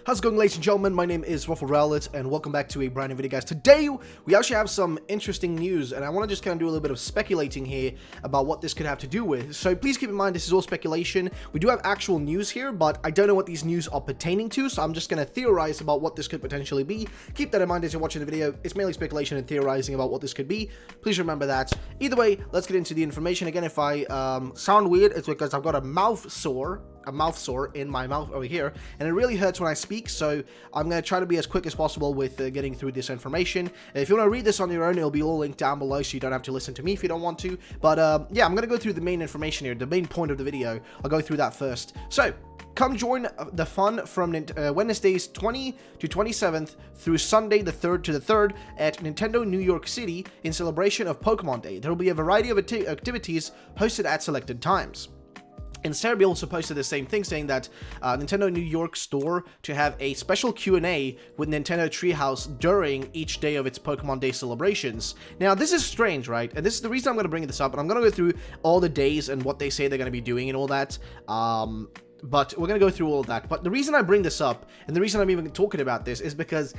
How's it going, ladies and gentlemen? My name is RuffledRowlit, and welcome back to a brand new video, guys. Today, we actually have some interesting news, and I want to just kind of do a little bit of speculating here about what this could have to do with. So please keep in mind, this is all speculation. We do have actual news here, but I don't know what these news are pertaining to, so I'm just going to theorize about what this could potentially be. Keep that in mind as you're watching the video. It's mainly speculation and theorizing about what this could be. Please remember that. Either way, let's get into the information. Again, if I sound weird, it's because I've got a mouth sore in my mouth over here, and it really hurts when I speak, so I'm going to try to be as quick as possible with getting through this information. If you want to read this on your own, it'll be all linked down below, so you don't have to listen to me if you don't want to, but yeah, I'm going to go through the main information here, the main point of the video. I'll go through that first. So, come join the fun from Wednesdays 20 to 27th through Sunday the 3rd to the 3rd at Nintendo New York City in celebration of Pokemon Day. There will be a variety of activities hosted at selected times. And Celerbation also posted the same thing, saying that Nintendo New York store to have a special Q&A with Nintendo Treehouse during each day of its Pokemon Day celebrations. Now, this is strange, right? And this is the reason I'm going to bring this up, and I'm going to go through all the days and what they say they're going to be doing and all that. But we're going to go through all of that. But the reason I bring this up, and the reason I'm even talking about this, is because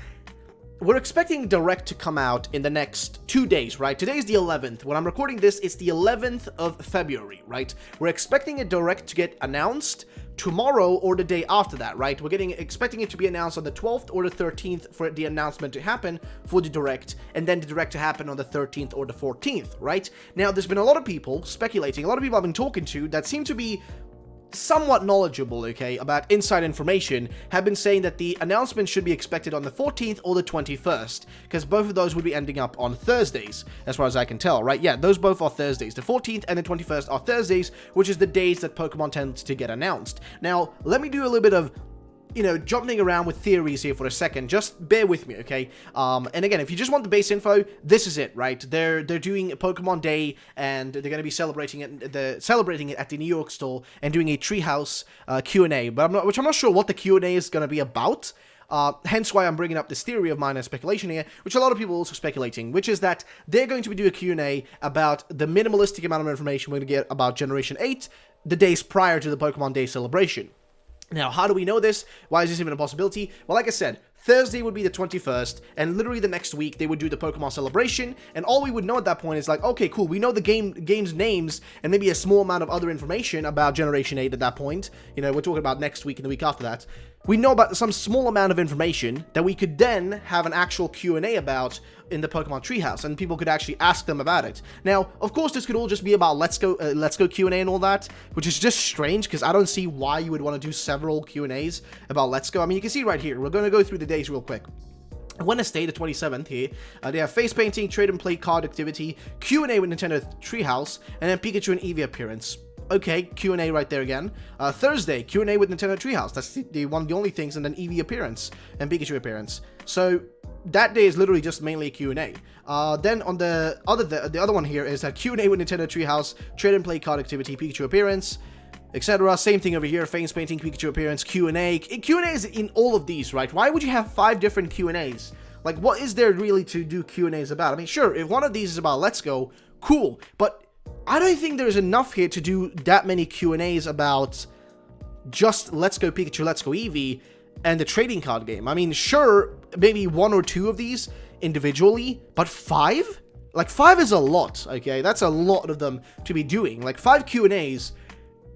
we're expecting Direct to come out in the next 2 days, right? Today's the 11th. When I'm recording this, it's the 11th of February, right? We're expecting a Direct to get announced tomorrow or the day after that, right? We're expecting it to be announced on the 12th or the 13th for the announcement to happen for the Direct, and then the Direct to happen on the 13th or the 14th, right? Now, there's been a lot of people speculating, a lot of people I've been talking to that seem to be somewhat knowledgeable, okay, about inside information, have been saying that the announcement should be expected on the 14th or the 21st, because both of those would be ending up on Thursdays, as far as I can tell, right? Yeah, those both are Thursdays. The 14th and the 21st are Thursdays, which is the days that Pokemon tends to get announced. Now, let me do a little bit of, you know, jumping around with theories here for a second. Just bear with me, okay? And again, if you just want the base info, this is it, right? They're doing a Pokemon Day, and they're going to be celebrating it at the New York store and doing a Treehouse Q&A, which I'm not sure what the Q&A is going to be about. Hence why I'm bringing up this theory of mine and speculation here, which a lot of people are also speculating, which is that they're going to be doing a Q&A about the minimalistic amount of information we're going to get about Generation 8, the days prior to the Pokemon Day celebration. Now, how do we know this? Why is this even a possibility? Well, like I said, Thursday would be the 21st, and literally the next week, they would do the Pokemon celebration, and all we would know at that point is like, okay, cool, we know the game's names, and maybe a small amount of other information about Generation 8 at that point. You know, we're talking about next week and the week after that. We know about some small amount of information that we could then have an actual Q&A about in the Pokemon Treehouse, and people could actually ask them about it. Now, of course, this could all just be about Let's Go Q&A and all that, which is just strange, because I don't see why you would want to do several Q&As about Let's Go. I mean, you can see right here, we're going to go through the days real quick. Wednesday, the 27th here, they have face painting, trade and play card activity, Q&A with Nintendo Treehouse, and then Pikachu and Eevee appearance. Okay, Q&A right there again. Thursday, Q&A with Nintendo Treehouse. That's the only things, and then Eevee appearance and Pikachu appearance. So that day is literally just mainly a Q&A. Then on the other one here is that Q&A with Nintendo Treehouse, trade and play card activity, Pikachu appearance, etc. Same thing over here, face painting, Pikachu appearance, Q&A. Q&A is in all of these, right? Why would you have 5 different Q&As? Like, what is there really to do Q&As about? I mean, sure, if one of these is about Let's Go, cool, but I don't think there's enough here to do that many Q&As about just Let's Go Pikachu, Let's Go Eevee, and the trading card game. I mean, sure, maybe 1 or 2 of these individually, but 5? Like, 5 is a lot, okay? That's a lot of them to be doing. Like, 5 Q&As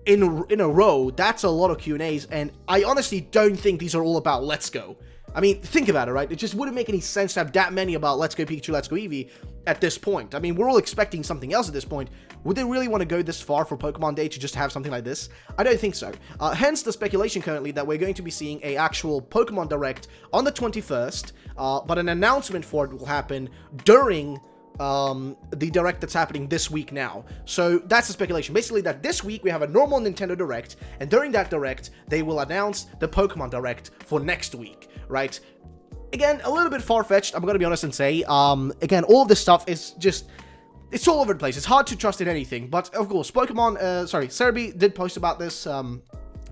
in a row, that's a lot of Q&As, and I honestly don't think these are all about Let's Go. I mean, think about it, right? It just wouldn't make any sense to have that many about Let's Go Pikachu, Let's Go Eevee at this point. I mean, we're all expecting something else at this point. Would they really want to go this far for Pokemon Day to just have something like this? I don't think so. Hence the speculation currently that we're going to be seeing a actual Pokemon Direct on the 21st, but an announcement for it will happen during the Direct that's happening this week now. So that's the speculation. Basically, that this week we have a normal Nintendo Direct, and during that Direct, they will announce the Pokemon Direct for next week, right? Again, a little bit far-fetched, I'm gonna be honest and say. Again, all of this stuff is just, it's all over the place. It's hard to trust in anything, but of course, Celerbation did post about this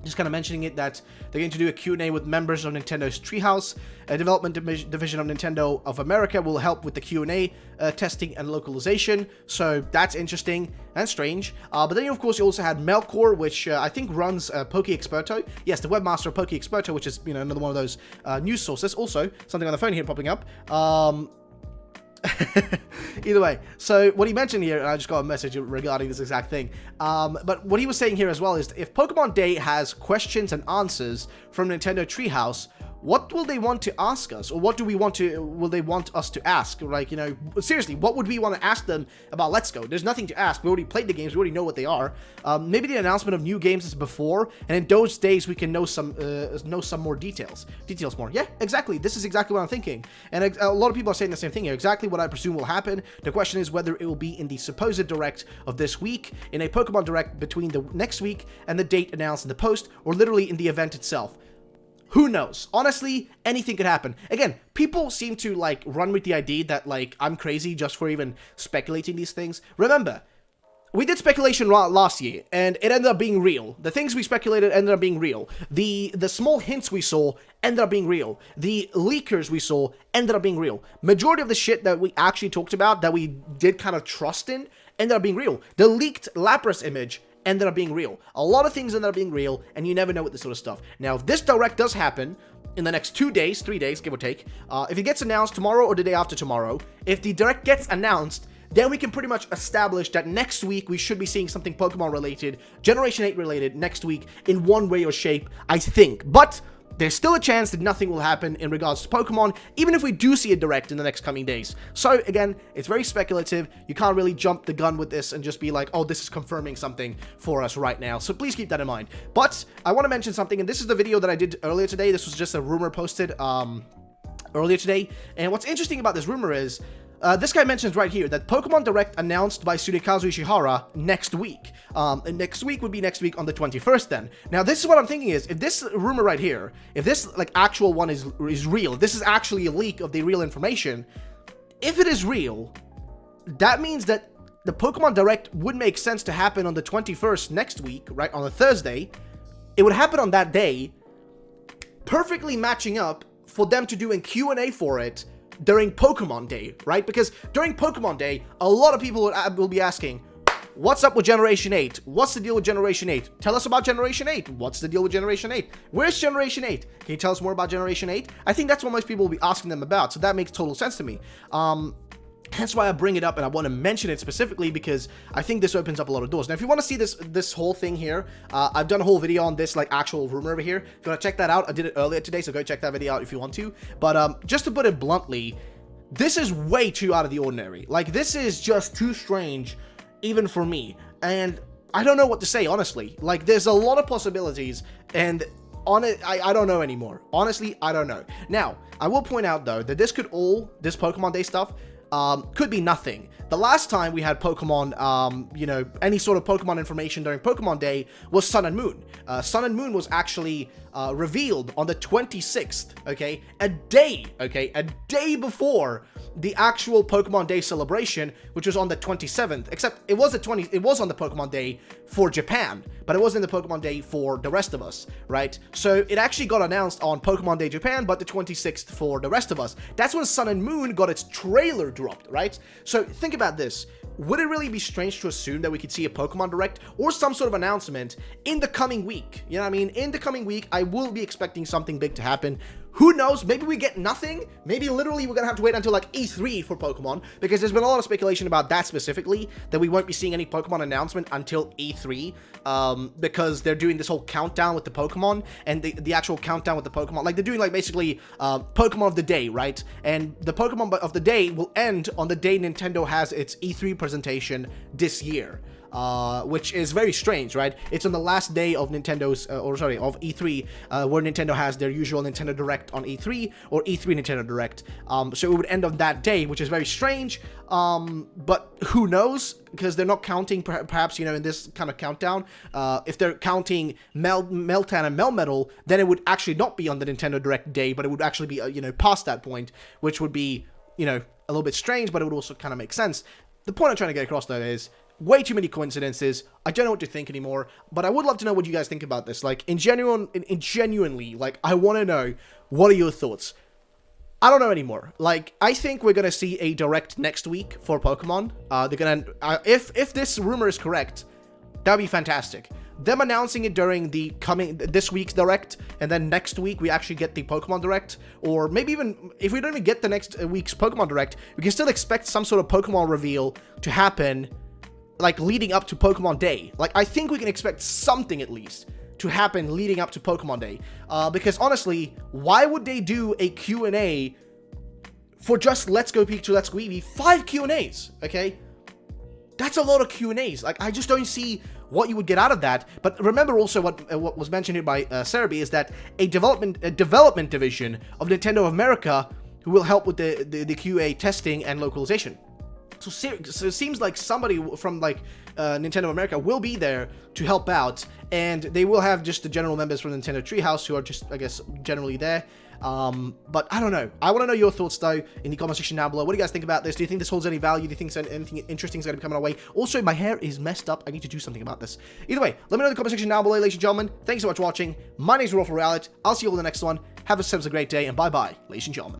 just kind of mentioning it, that they're going to do a Q&A with members of Nintendo's Treehouse. A development division of Nintendo of America will help with the Q&A testing and localization. So that's interesting and strange. But then, of course, you also had Melkor, which I think runs Poke Experto. Yes, the webmaster of Poke Experto, which is, another one of those news sources. Also, something on the phone here popping up. Either way, so what he mentioned here, and I just got a message regarding this exact thing, but what he was saying here as well is, if Pokemon Day has questions and answers from Nintendo Treehouse, what will they want to ask us, or what will they want us to ask? Like, seriously, what would we want to ask them about Let's Go? There's nothing to ask. We already played the games. We already know what they are. Maybe the announcement of new games is before, and in those days we can know some more details. More. Yeah, exactly. This is exactly what I'm thinking. And a lot of people are saying the same thing here. Exactly what I presume will happen. The question is whether it will be in the supposed direct of this week, in a Pokemon Direct between the next week and the date announced in the post, or literally in the event itself. Who knows? Honestly, anything could happen. Again, people seem to, run with the idea that, I'm crazy just for even speculating these things. Remember, we did speculation last year, and it ended up being real. The things we speculated ended up being real. The small hints we saw ended up being real. The leakers we saw ended up being real. Majority of the shit that we actually talked about, that we did kind of trust in, ended up being real. The leaked Lapras image ended up being real. A lot of things ended up being real, and you never know with this sort of stuff. Now, if this direct does happen in the next 2 days, 3 days, give or take, if it gets announced tomorrow or the day after tomorrow, if the direct gets announced, then we can pretty much establish that next week we should be seeing something Pokemon related, Generation 8 related next week in one way or shape, I think. But there's still a chance that nothing will happen in regards to Pokemon, even if we do see a direct in the next coming days. So again, it's very speculative. You can't really jump the gun with this and just be like, oh, this is confirming something for us right now. So please keep that in mind. But I want to mention something, and this is the video that I did earlier today. This was just a rumor posted earlier today. And what's interesting about this rumor is, this guy mentions right here that Pokemon Direct announced by Tsunekazu Ishihara next week. And next week would be next week on the 21st then. Now, this is what I'm thinking is, if this rumor right here, if this, actual one is real, if this is actually a leak of the real information, if it is real, that means that the Pokemon Direct would make sense to happen on the 21st next week, right, on a Thursday. It would happen on that day, perfectly matching up for them to do a Q&A for it during Pokemon Day, right? Because during Pokemon Day, a lot of people will be asking, what's up with Generation 8? What's the deal with Generation 8? Tell us about Generation 8. What's the deal with Generation 8? Where's Generation 8? Can you tell us more about Generation 8? I think that's what most people will be asking them about, so that makes total sense to me. That's why I bring it up, and I want to mention it specifically because I think this opens up a lot of doors. Now, if you want to see this whole thing here, I've done a whole video on this, actual rumor over here. If you want to check that out, I did it earlier today, so go check that video out if you want to. But just to put it bluntly, this is way too out of the ordinary. This is just too strange, even for me. And I don't know what to say, honestly. There's a lot of possibilities, and I don't know anymore. Honestly, I don't know. Now, I will point out, though, that this Pokemon Day stuff, could be nothing. The last time we had Pokemon, any sort of Pokemon information during Pokemon Day was Sun and Moon. Sun and Moon was actually revealed on the 26th, okay? A day before the actual Pokemon Day celebration, which was on the 27th, except it was on the Pokemon Day for Japan, but it wasn't the Pokemon Day for the rest of us, right? So it actually got announced on Pokemon Day Japan, but the 26th for the rest of us. That's when Sun and Moon got its trailer dropped, right? So think about this. Would it really be strange to assume that we could see a Pokemon Direct or some sort of announcement in the coming week? You know what I mean? In the coming week, I will be expecting something big to happen. Who knows? Maybe we get nothing. Maybe literally we're going to have to wait until E3 for Pokemon, because there's been a lot of speculation about that specifically, that we won't be seeing any Pokemon announcement until E3, because they're doing this whole countdown with the Pokemon, and the actual countdown with the Pokemon. They're doing basically Pokemon of the day, right? And the Pokemon of the day will end on the day Nintendo has its E3 presentation this year. Which is very strange, right? It's on the last day of Nintendo's, of E3, where Nintendo has their usual Nintendo Direct on E3, or E3 Nintendo Direct. So it would end on that day, which is very strange, but who knows? Because they're not counting, perhaps, in this kind of countdown. If they're counting Meltan and Melmetal, then it would actually not be on the Nintendo Direct day, but it would actually be, past that point, which would be, a little bit strange, but it would also kind of make sense. The point I'm trying to get across, though, is way too many coincidences. I don't know what to think anymore, but I would love to know what you guys think about this. Like, genuinely, like, I want to know, what are your thoughts? I don't know anymore. Like, I think we're gonna see a direct next week for Pokemon. They're gonna, if this rumor is correct, that'd be fantastic. Them announcing it during this week's direct, and then next week we actually get the Pokemon Direct, or maybe even if we don't even get the next week's Pokemon Direct, we can still expect some sort of Pokemon reveal to happen, like leading up to Pokemon Day. Like, I think we can expect something at least to happen leading up to Pokemon Day, because honestly, why would they do a Q&A for just Let's Go Pikachu, Let's Go Eevee? 5 Q&As, okay? That's a lot of Q&As. Like, I just don't see what you would get out of that. But remember also what was mentioned here by Celerbation is that a development division of Nintendo of America who will help with the QA testing and localization. So it seems like somebody from like Nintendo America will be there to help out, and they will have just the general members from Nintendo Treehouse who are just, I guess, generally there. But I don't know. I want to know your thoughts though in the comment section down below. What do you guys think about this? Do you think this holds any value? Do you think anything interesting is going to be coming our way? Also, my hair is messed up. I need to do something about this. Either way, let me know in the comment section down below, ladies and gentlemen. Thanks so much for watching. My name is RuffledRowlit. I'll see you all in the next one. Have yourselves a great day, and bye-bye, ladies and gentlemen.